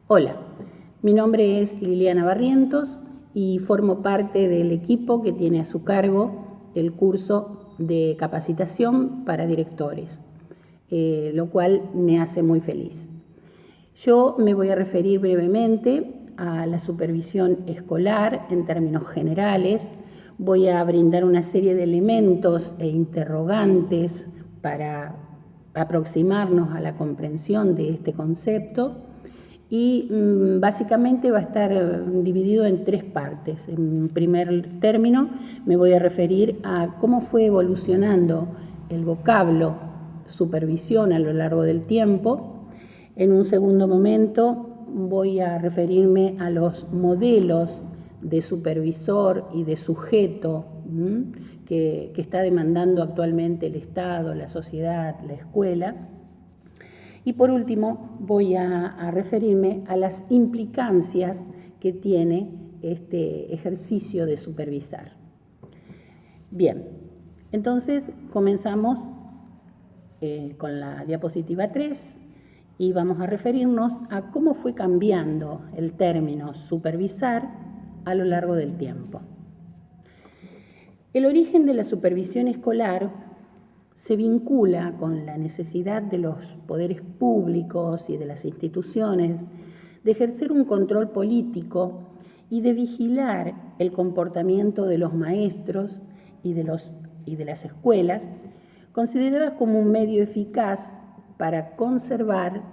Hola, mi nombre es Liliana Barrientos y formo parte del equipo que tiene a su cargo el curso de capacitación para directores, lo cual me hace muy feliz. Yo me voy a referir brevemente a la supervisión escolar en términos generales. Voy a brindar una serie de elementos e interrogantes para aproximarnos a la comprensión de este concepto y básicamente va a estar dividido en tres partes. En primer término me voy a referir a cómo fue evolucionando el vocablo supervisión a lo largo del tiempo. En un segundo momento voy a referirme a los modelos de supervisor y de sujeto que está demandando actualmente el Estado, la sociedad, la escuela. Y por último voy a referirme a las implicancias que tiene este ejercicio de supervisar. Bien, entonces comenzamos con la diapositiva 3 y vamos a referirnos a cómo fue cambiando el término supervisar a lo largo del tiempo. El origen de la supervisión escolar se vincula con la necesidad de los poderes públicos y de las instituciones de ejercer un control político y de vigilar el comportamiento de los maestros y de las escuelas, consideradas como un medio eficaz para conservar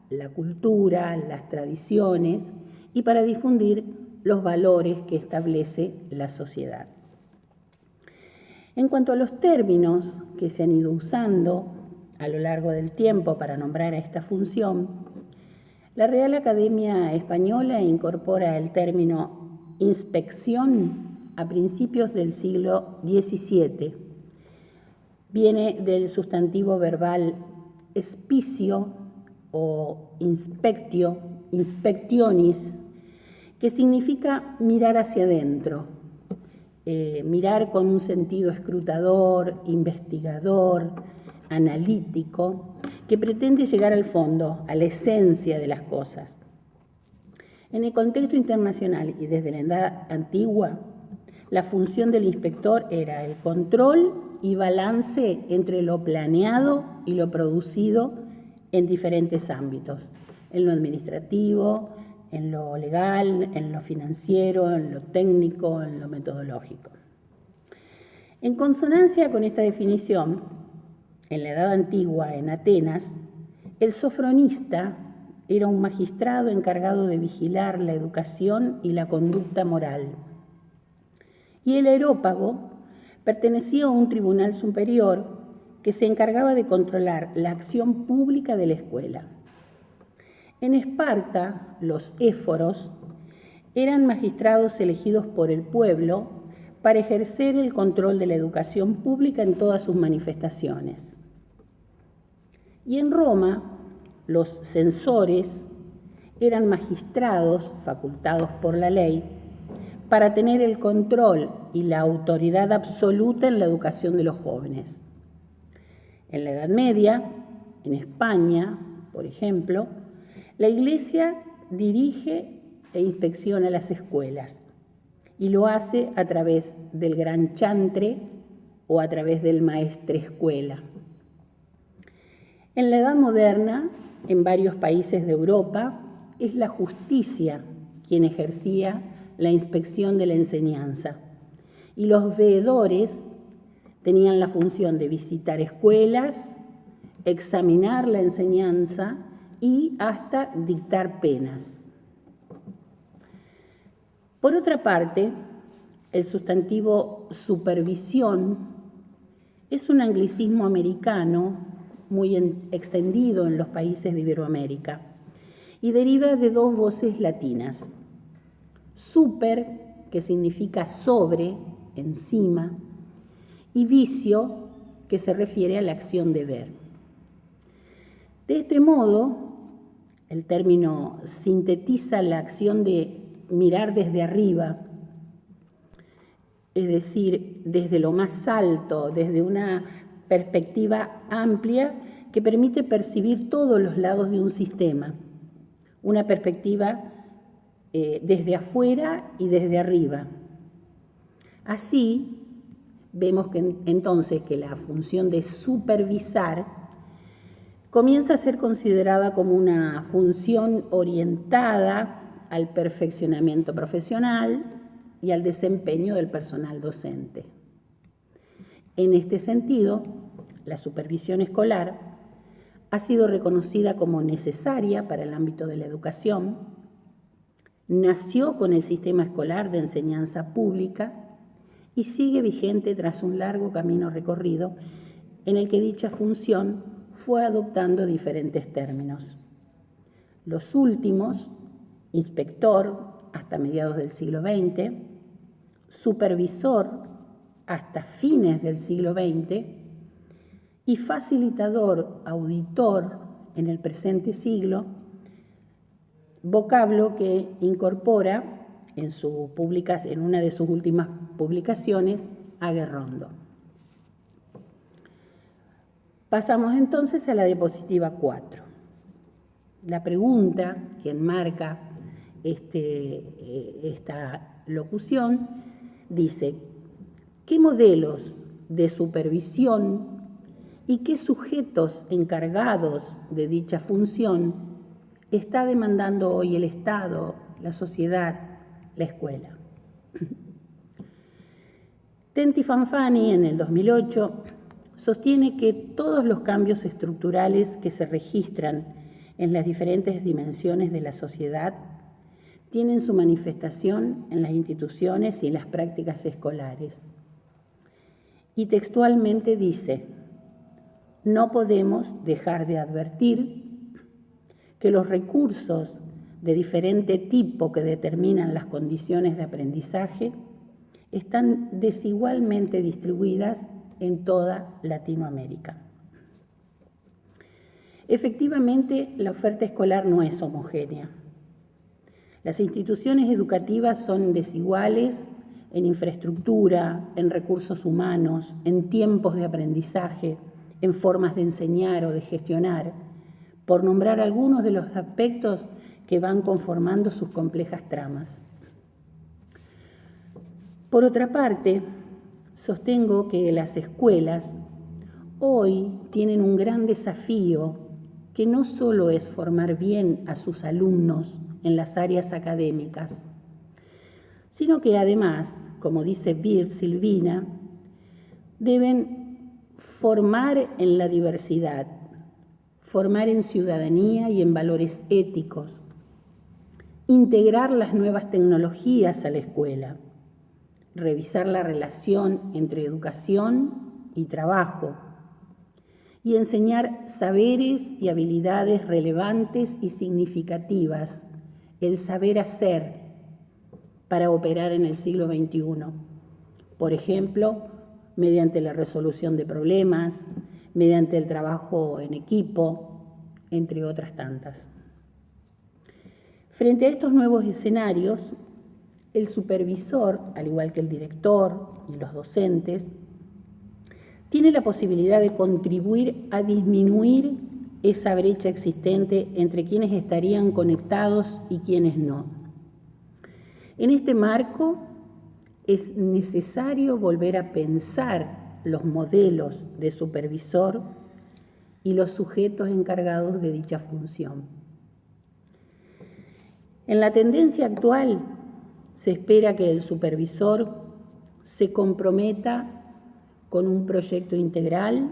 la cultura, las tradiciones y para difundir los valores que establece la sociedad. En cuanto a los términos que se han ido usando a lo largo del tiempo para nombrar a esta función, la Real Academia Española incorpora el término inspección a principios del siglo XVII. Viene del sustantivo verbal espicio o inspectio, inspectionis, que significa mirar hacia adentro. Mirar con un sentido escrutador, investigador, analítico, que pretende llegar al fondo, a la esencia de las cosas. En el contexto internacional y desde la Edad Antigua, la función del inspector era el control y balance entre lo planeado y lo producido en diferentes ámbitos, en lo administrativo, en lo legal, en lo financiero, en lo técnico, en lo metodológico. En consonancia con esta definición, en la Edad Antigua, en Atenas, el sofronista era un magistrado encargado de vigilar la educación y la conducta moral. Y el areópago pertenecía a un tribunal superior que se encargaba de controlar la acción pública de la escuela. En Esparta, los éforos eran magistrados elegidos por el pueblo para ejercer el control de la educación pública en todas sus manifestaciones. Y en Roma, los censores eran magistrados facultados por la ley para tener el control y la autoridad absoluta en la educación de los jóvenes. En la Edad Media, en España, por ejemplo, la Iglesia dirige e inspecciona las escuelas y lo hace a través del gran chantre o a través del maestrescuela. En la Edad Moderna, en varios países de Europa, es la justicia quien ejercía la inspección de la enseñanza y los veedores tenían la función de visitar escuelas, examinar la enseñanza y hasta dictar penas. Por otra parte, el sustantivo supervisión es un anglicismo americano muy extendido en los países de Iberoamérica y deriva de dos voces latinas. Super, que significa sobre, encima, y vicio, que se refiere a la acción de ver. De este modo, el término sintetiza la acción de mirar desde arriba, es decir, desde lo más alto, desde una perspectiva amplia que permite percibir todos los lados de un sistema, una perspectiva desde afuera y desde arriba. Así, vemos que entonces que la función de supervisar comienza a ser considerada como una función orientada al perfeccionamiento profesional y al desempeño del personal docente. En este sentido, la supervisión escolar ha sido reconocida como necesaria para el ámbito de la educación, nació con el sistema escolar de enseñanza pública y sigue vigente tras un largo camino recorrido en el que dicha función fue adoptando diferentes términos. Los últimos, inspector hasta mediados del siglo XX, supervisor hasta fines del siglo XX y facilitador, auditor en el presente siglo, vocablo que incorpora en una de sus últimas publicaciones a Guerrondo. Pasamos entonces a la diapositiva 4. La pregunta que enmarca esta locución dice: ¿qué modelos de supervisión y qué sujetos encargados de dicha función está demandando hoy el Estado, la sociedad, la escuela? Tenti Fanfani, en el 2008, sostiene que todos los cambios estructurales que se registran en las diferentes dimensiones de la sociedad tienen su manifestación en las instituciones y en las prácticas escolares. Y textualmente dice: no podemos dejar de advertir que los recursos de diferente tipo que determinan las condiciones de aprendizaje están desigualmente distribuidas en toda Latinoamérica. Efectivamente, la oferta escolar no es homogénea. Las instituciones educativas son desiguales en infraestructura, en recursos humanos, en tiempos de aprendizaje, en formas de enseñar o de gestionar, por nombrar algunos de los aspectos que van conformando sus complejas tramas. Por otra parte, sostengo que las escuelas hoy tienen un gran desafío que no solo es formar bien a sus alumnos en las áreas académicas, sino que además, como dice Bir Silvina, deben formar en la diversidad, formar en ciudadanía y en valores éticos, integrar las nuevas tecnologías a la escuela, revisar la relación entre educación y trabajo y enseñar saberes y habilidades relevantes y significativas, el saber hacer para operar en el siglo XXI. Por ejemplo, mediante la resolución de problemas, mediante el trabajo en equipo, entre otras tantas. Frente a estos nuevos escenarios, el supervisor, al igual que el director y los docentes, tiene la posibilidad de contribuir a disminuir esa brecha existente entre quienes estarían conectados y quienes no. En este marco, es necesario volver a pensar los modelos de supervisor y los sujetos encargados de dicha función. En la tendencia actual, se espera que el supervisor se comprometa con un proyecto integral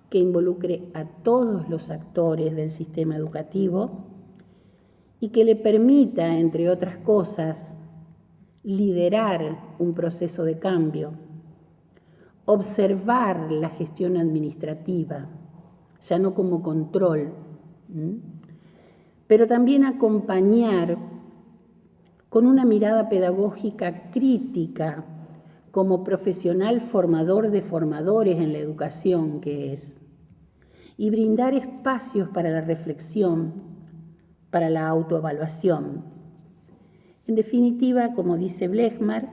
que involucre a todos los actores del sistema educativo y que le permita, entre otras cosas, liderar un proceso de cambio, observar la gestión administrativa, ya no como control, pero también acompañar con una mirada pedagógica crítica como profesional formador de formadores en la educación que es, y brindar espacios para la reflexión, para la autoevaluación. En definitiva, como dice Blechmar,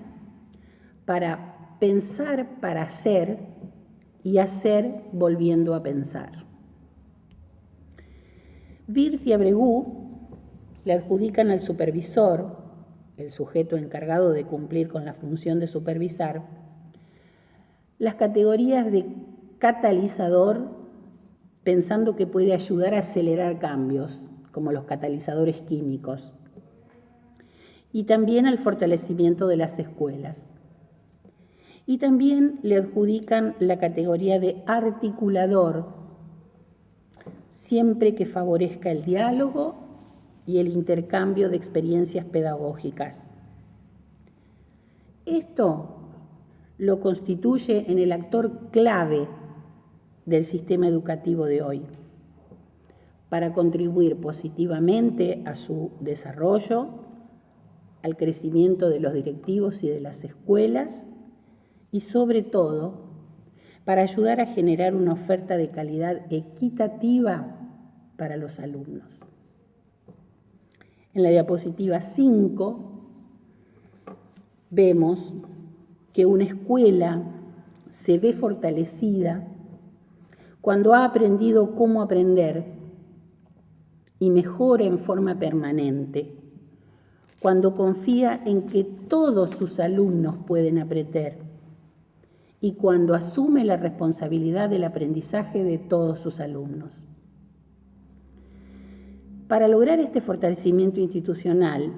para pensar para hacer y hacer volviendo a pensar. Virs y Abregu le adjudican al supervisor, el sujeto encargado de cumplir con la función de supervisar, las categorías de catalizador, pensando que puede ayudar a acelerar cambios, como los catalizadores químicos, y también al fortalecimiento de las escuelas. Y también le adjudican la categoría de articulador, siempre que favorezca el diálogo y el intercambio de experiencias pedagógicas. Esto lo constituye en el actor clave del sistema educativo de hoy, para contribuir positivamente a su desarrollo, al crecimiento de los directivos y de las escuelas, y sobre todo, para ayudar a generar una oferta de calidad equitativa para los alumnos. En la diapositiva 5 vemos que una escuela se ve fortalecida cuando ha aprendido cómo aprender y mejora en forma permanente, cuando confía en que todos sus alumnos pueden aprender y cuando asume la responsabilidad del aprendizaje de todos sus alumnos. Para lograr este fortalecimiento institucional,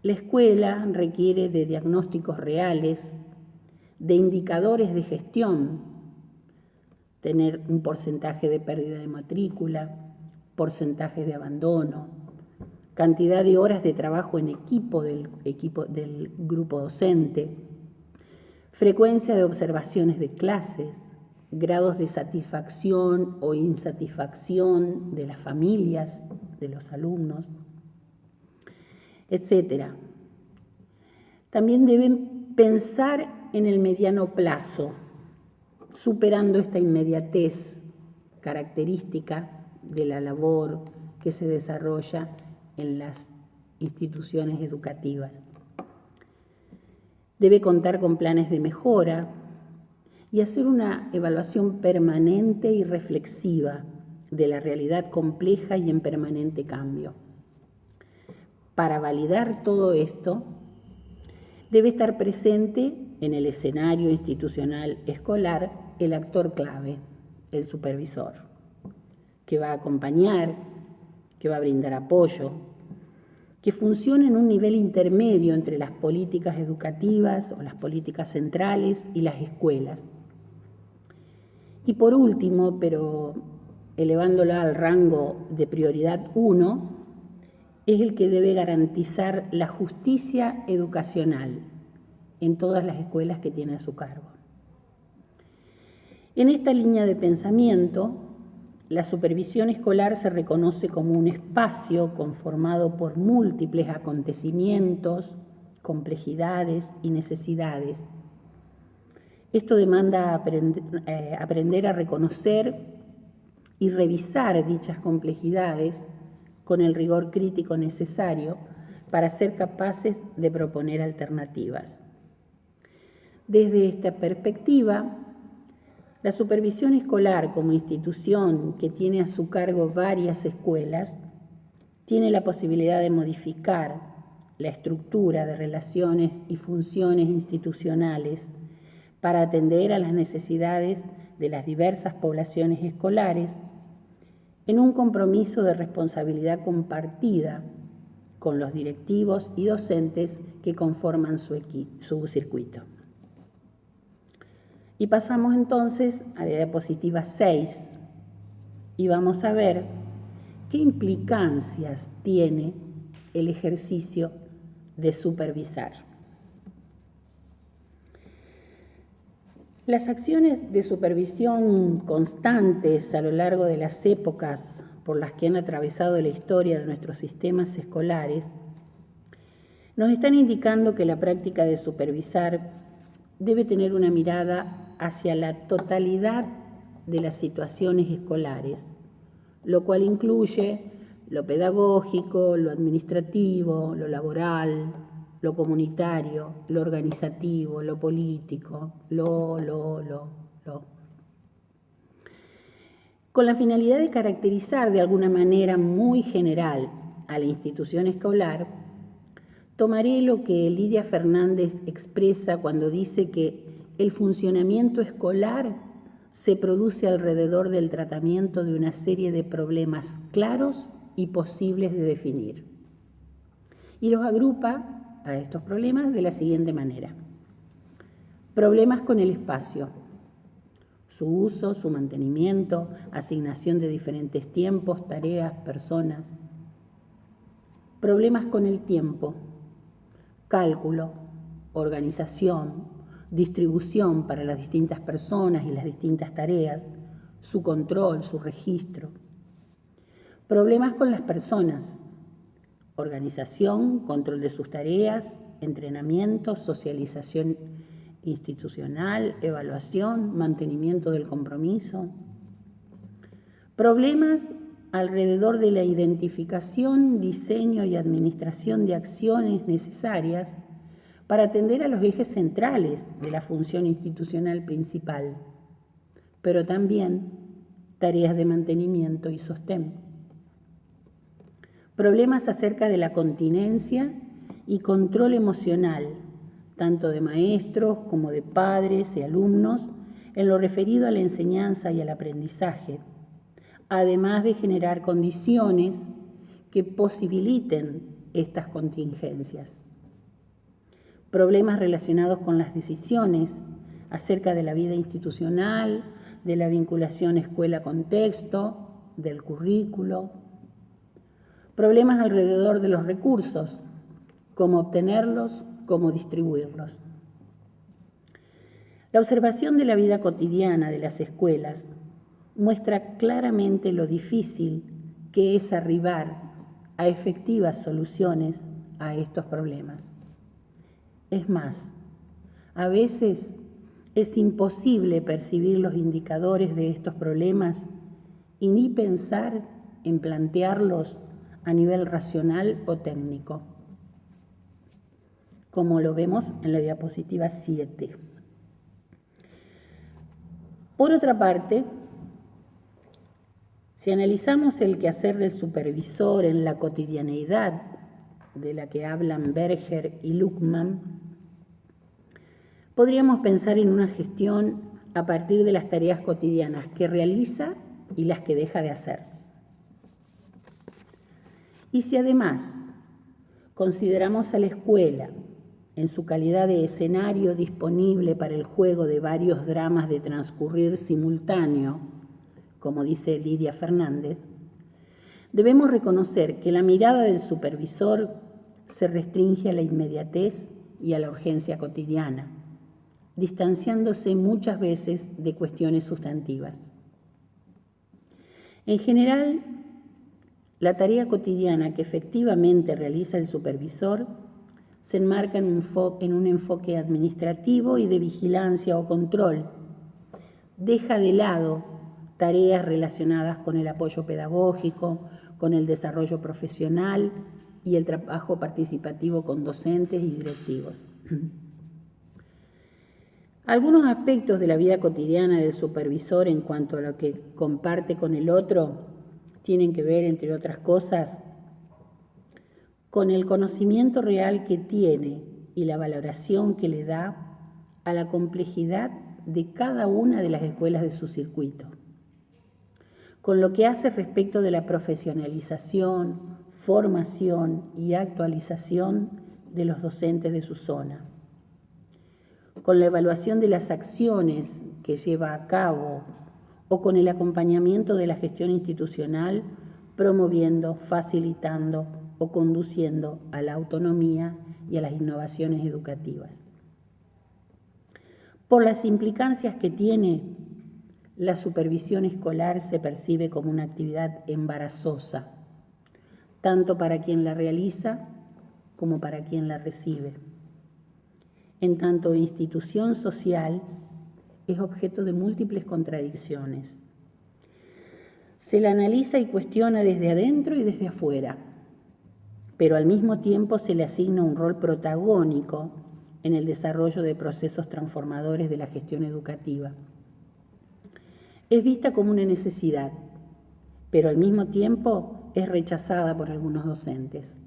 la escuela requiere de diagnósticos reales, de indicadores de gestión, tener un porcentaje de pérdida de matrícula, porcentajes de abandono, cantidad de horas de trabajo en equipo del grupo docente, frecuencia de observaciones de clases, grados de satisfacción o insatisfacción de las familias, de los alumnos, etc. También deben pensar en el mediano plazo, superando esta inmediatez característica de la labor que se desarrolla en las instituciones educativas. Debe contar con planes de mejora y hacer una evaluación permanente y reflexiva de la realidad compleja y en permanente cambio. Para validar todo esto, debe estar presente en el escenario institucional escolar el actor clave, el supervisor, que va a acompañar, que va a brindar apoyo, que funcione en un nivel intermedio entre las políticas educativas o las políticas centrales y las escuelas. Y por último, pero elevándola al rango de prioridad 1, es el que debe garantizar la justicia educacional en todas las escuelas que tiene a su cargo. En esta línea de pensamiento, la supervisión escolar se reconoce como un espacio conformado por múltiples acontecimientos, complejidades y necesidades. Esto demanda aprender a reconocer y revisar dichas complejidades con el rigor crítico necesario para ser capaces de proponer alternativas. Desde esta perspectiva, la supervisión escolar como institución que tiene a su cargo varias escuelas tiene la posibilidad de modificar la estructura de relaciones y funciones institucionales para atender a las necesidades de las diversas poblaciones escolares en un compromiso de responsabilidad compartida con los directivos y docentes que conforman su circuito. Y pasamos entonces a la diapositiva 6 y vamos a ver qué implicancias tiene el ejercicio de supervisar. Las acciones de supervisión constantes a lo largo de las épocas por las que han atravesado la historia de nuestros sistemas escolares nos están indicando que la práctica de supervisar debe tener una mirada hacia la totalidad de las situaciones escolares, lo cual incluye lo pedagógico, lo administrativo, lo laboral, lo comunitario, lo organizativo, lo político, con la finalidad de caracterizar de alguna manera muy general a la institución escolar, tomaré lo que Lidia Fernández expresa cuando dice que el funcionamiento escolar se produce alrededor del tratamiento de una serie de problemas claros y posibles de definir. Y los agrupa a estos problemas de la siguiente manera. Problemas con el espacio, su uso, su mantenimiento, asignación de diferentes tiempos, tareas, personas. Problemas con el tiempo, cálculo, organización, distribución para las distintas personas y las distintas tareas, su control, su registro. Problemas con las personas, organización, control de sus tareas, entrenamiento, socialización institucional, evaluación, mantenimiento del compromiso. Problemas alrededor de la identificación, diseño y administración de acciones necesarias para atender a los ejes centrales de la función institucional principal, pero también tareas de mantenimiento y sostén. Problemas acerca de la continencia y control emocional, tanto de maestros como de padres y alumnos, en lo referido a la enseñanza y al aprendizaje, además de generar condiciones que posibiliten estas contingencias. Problemas relacionados con las decisiones acerca de la vida institucional, de la vinculación escuela-contexto, del currículo. Problemas alrededor de los recursos, cómo obtenerlos, cómo distribuirlos. La observación de la vida cotidiana de las escuelas muestra claramente lo difícil que es arribar a efectivas soluciones a estos problemas. Es más, a veces es imposible percibir los indicadores de estos problemas y ni pensar en plantearlos a nivel racional o técnico, como lo vemos en la diapositiva 7. Por otra parte, si analizamos el quehacer del supervisor en la cotidianeidad de la que hablan Berger y Luckmann, podríamos pensar en una gestión a partir de las tareas cotidianas que realiza y las que deja de hacer. Y si además consideramos a la escuela en su calidad de escenario disponible para el juego de varios dramas de transcurrir simultáneo, como dice Lidia Fernández, debemos reconocer que la mirada del supervisor se restringe a la inmediatez y a la urgencia cotidiana, distanciándose muchas veces de cuestiones sustantivas. En general, la tarea cotidiana que efectivamente realiza el supervisor se enmarca en un enfoque administrativo y de vigilancia o control. Deja de lado tareas relacionadas con el apoyo pedagógico, con el desarrollo profesional y el trabajo participativo con docentes y directivos. Algunos aspectos de la vida cotidiana del supervisor en cuanto a lo que comparte con el otro tienen que ver, entre otras cosas, con el conocimiento real que tiene y la valoración que le da a la complejidad de cada una de las escuelas de su circuito, con lo que hace respecto de la profesionalización, formación y actualización de los docentes de su zona, con la evaluación de las acciones que lleva a cabo o con el acompañamiento de la gestión institucional, promoviendo, facilitando o conduciendo a la autonomía y a las innovaciones educativas. Por las implicancias que tiene, la supervisión escolar se percibe como una actividad embarazosa, tanto para quien la realiza como para quien la recibe. En tanto institución social, es objeto de múltiples contradicciones. Se la analiza y cuestiona desde adentro y desde afuera, pero al mismo tiempo se le asigna un rol protagónico en el desarrollo de procesos transformadores de la gestión educativa. Es vista como una necesidad, pero al mismo tiempo es rechazada por algunos docentes.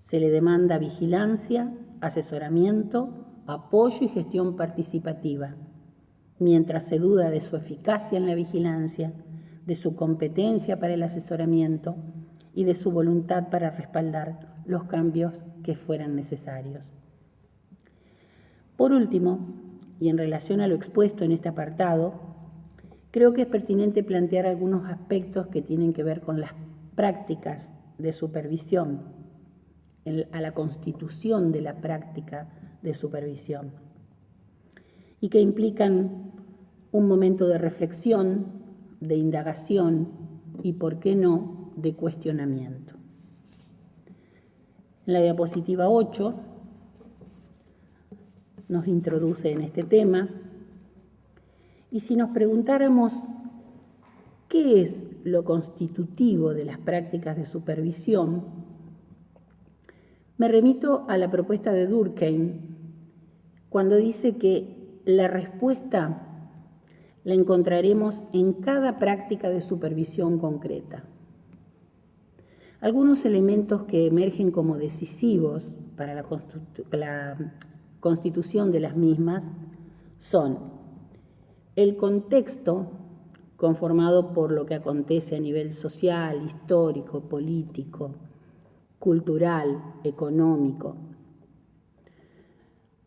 Se le demanda vigilancia, asesoramiento, apoyo y gestión participativa, mientras se duda de su eficacia en la vigilancia, de su competencia para el asesoramiento y de su voluntad para respaldar los cambios que fueran necesarios. Por último, y en relación a lo expuesto en este apartado, creo que es pertinente plantear algunos aspectos que tienen que ver con las prácticas de supervisión, a la constitución de la práctica de supervisión, y que implican un momento de reflexión, de indagación y, por qué no, de cuestionamiento. En la diapositiva 8 nos introduce en este tema, y si nos preguntáramos qué es lo constitutivo de las prácticas de supervisión, me remito a la propuesta de Durkheim cuando dice que la respuesta la encontraremos en cada práctica de supervisión concreta. Algunos elementos que emergen como decisivos para la constitución de las mismas son el contexto conformado por lo que acontece a nivel social, histórico, político, cultural, económico.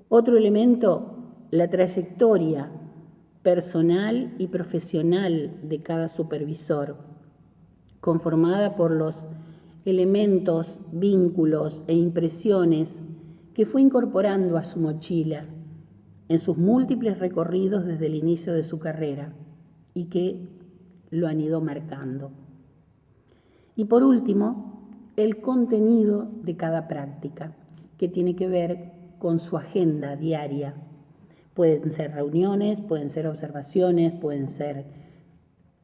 Otro elemento, la trayectoria personal y profesional de cada supervisor, conformada por los elementos, vínculos e impresiones que fue incorporando a su mochila en sus múltiples recorridos desde el inicio de su carrera y que lo han ido marcando. Y por último, el contenido de cada práctica, que tiene que ver con su agenda diaria. Pueden ser reuniones, pueden ser observaciones, pueden ser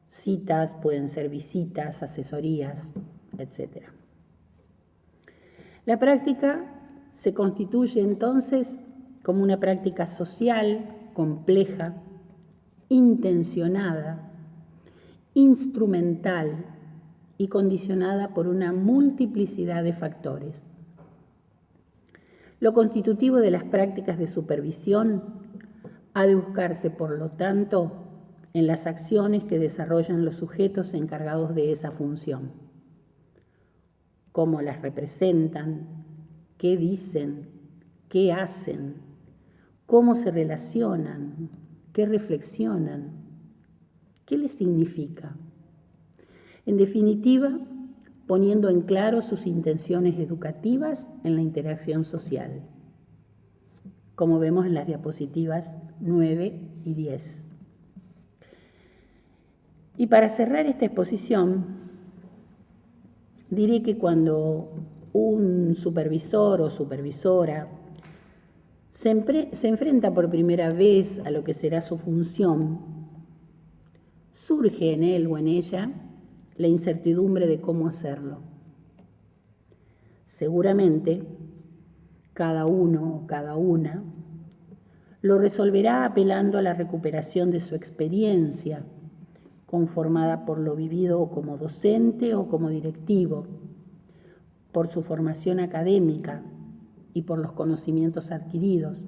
citas, pueden ser visitas, asesorías, etc. La práctica se constituye entonces como una práctica social, compleja, intencionada, instrumental y condicionada por una multiplicidad de factores. Lo constitutivo de las prácticas de supervisión ha de buscarse, por lo tanto, en las acciones que desarrollan los sujetos encargados de esa función. Cómo las representan, qué dicen, qué hacen, cómo se relacionan, qué reflexionan, qué les significa. En definitiva, poniendo en claro sus intenciones educativas en la interacción social, como vemos en las diapositivas 9 y 10. Y para cerrar esta exposición, diré que cuando un supervisor o supervisora se enfrenta por primera vez a lo que será su función, surge en él o en ella la incertidumbre de cómo hacerlo. Seguramente, cada uno o cada una lo resolverá apelando a la recuperación de su experiencia, conformada por lo vivido como docente o como directivo, por su formación académica y por los conocimientos adquiridos.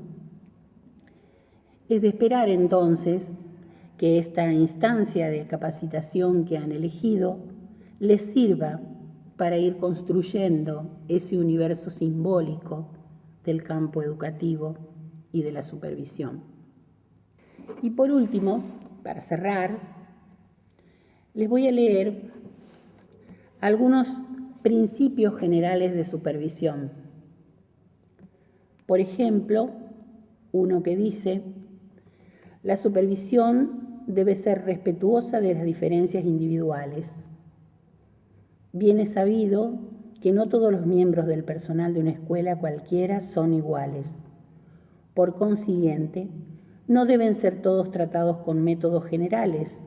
Es de esperar entonces que esta instancia de capacitación que han elegido les sirva para ir construyendo ese universo simbólico del campo educativo y de la supervisión. Y por último, para cerrar, les voy a leer algunos principios generales de supervisión. Por ejemplo, uno que dice: la supervisión debe ser respetuosa de las diferencias individuales. Bien es sabido que no todos los miembros del personal de una escuela cualquiera son iguales. Por consiguiente, no deben ser todos tratados con métodos generales.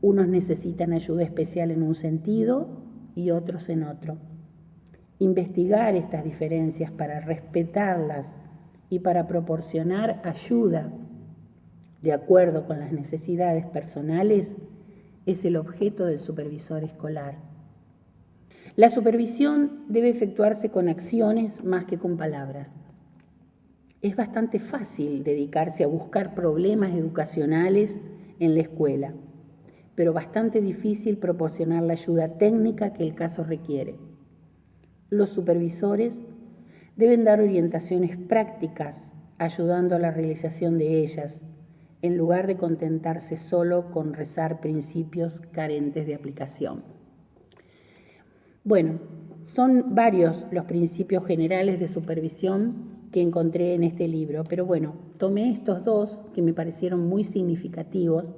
Unos necesitan ayuda especial en un sentido y otros en otro. Investigar estas diferencias para respetarlas y para proporcionar ayuda de acuerdo con las necesidades personales es el objeto del supervisor escolar. La supervisión debe efectuarse con acciones más que con palabras. Es bastante fácil dedicarse a buscar problemas educacionales en la escuela, pero bastante difícil proporcionar la ayuda técnica que el caso requiere. Los supervisores deben dar orientaciones prácticas, ayudando a la realización de ellas, en lugar de contentarse solo con rezar principios carentes de aplicación. Bueno, son varios los principios generales de supervisión que encontré en este libro, pero bueno, tomé estos dos que me parecieron muy significativos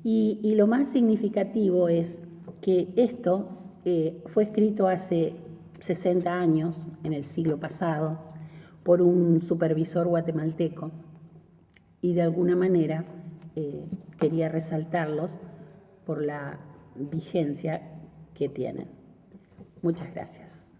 y lo más significativo es que esto fue escrito hace 60 años, en el siglo pasado, por un supervisor guatemalteco y de alguna manera quería resaltarlos por la vigencia que tienen. Muchas gracias.